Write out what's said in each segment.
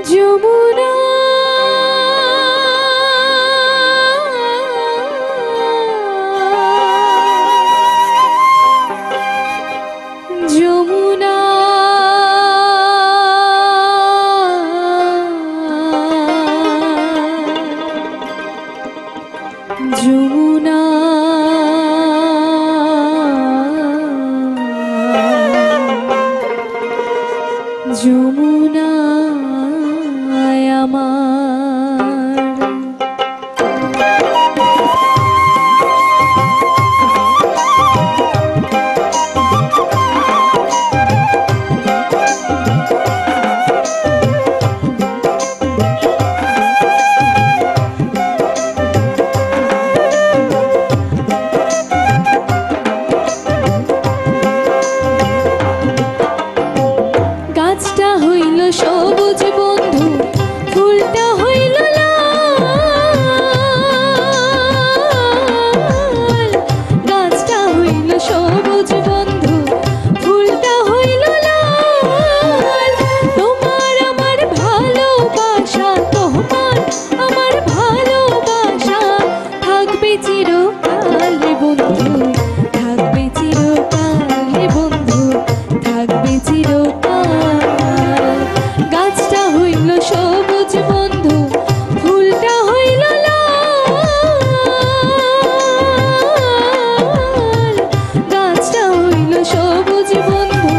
যমুনা যমুনা যমুনা যমুনা গাছটা হইল সবুজ বন্ধু, ফুলটা হইল লাল। গাছটা হইল সবুজ বন্ধু, ফুলটা হইল লাল। তোমার আমার ভালোবাসা, তোমার আমার ভালোবাসা থাকবে চিরকাল বন্ধু, থাকবে চিরকাল বন্ধু, থাকবে চিরকাল। গাছটা হইল সবুজ বন্ধু, ফুলটা হইল লাল। গাছটা হইল সবুজ বন্ধু,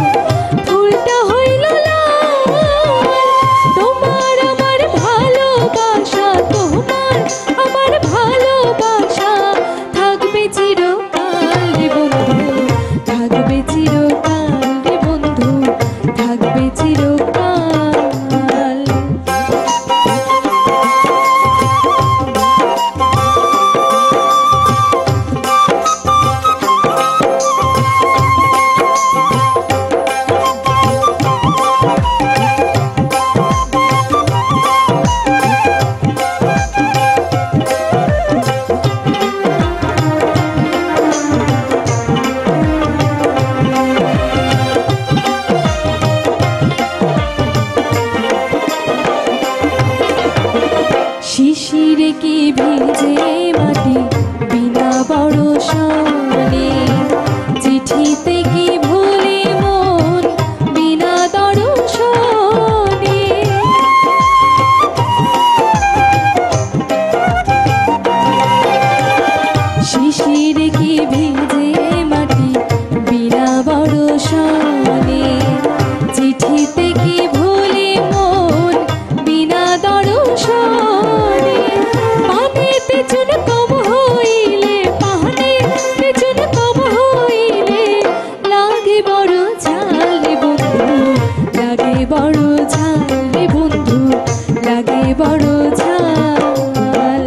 ফুলটা হইল লাল। তোমার আমার ভালোবাসা, তোমার আমার ভালোবাসা থাকবে চিরকাল বন্ধু, থাকবে চিরকাল বন্ধু, থাকবে চিরকাল। শিশিরে কি ভিজে মাটি বিনা বর্ষণে, চিঠিতে কি ভুলে মন বিনা দর্শনে। শিশিরে কি ভিজে মাটি বিনা বর্ষণে, চিঠিতে কি ভুলে মন বিনা দর্শনে। পানিতে চুন কম হইলে, পানিতে চুন কম হইলে লাগে বড় ঝাল বন্ধু, লাগে বড় ঝাল বন্ধু, লাগে বড় ঝাল।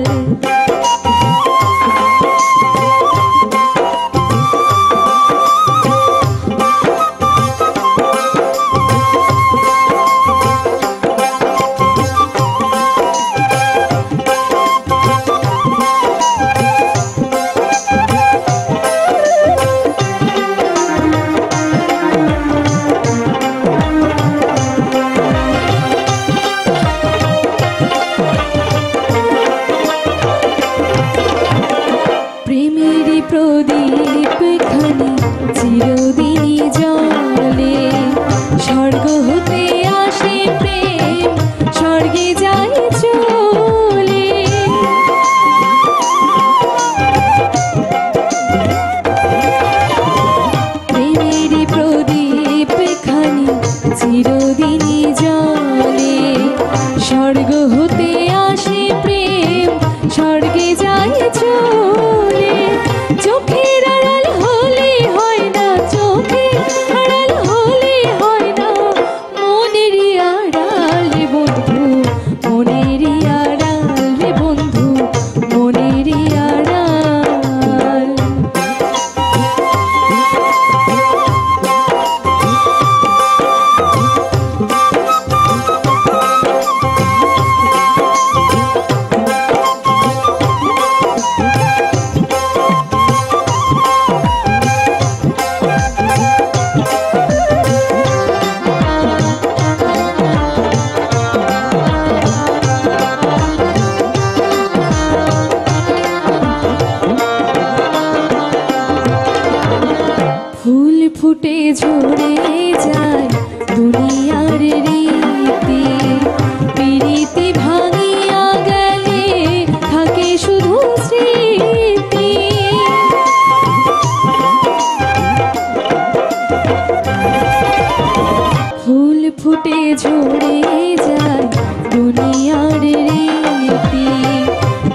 প্রেমের প্রদীপ খানি চিরদিনই জ্বলে, স্বর্গ হতে আসে প্রেম, স্বর্গে যায় চলে। প্রেমের প্রদীপ খানি চিরদিনই জ্বলে, স্বর্গ হতে আসে প্রেম, স্বর্গে যায় চলে। চোখের আড়াল হলে হয় না, চোখের আড়াল হলে হয় না, মনেরই আড়াল বন্ধু, মনেরই আড়াল বন্ধু, মনেরই আড়াল। ভাঙিয়া গেলে থাকে শুধু স্মৃতি। ফুল ফুটে ঝরে যায় দুনিয়ার রীতি,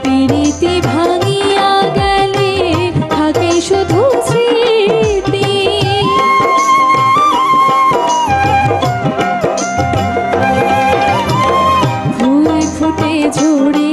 প্রীতি ভাঙিয়া গেলে থাকে শুধু স্মৃতি। ফুল ফুটে ঝরে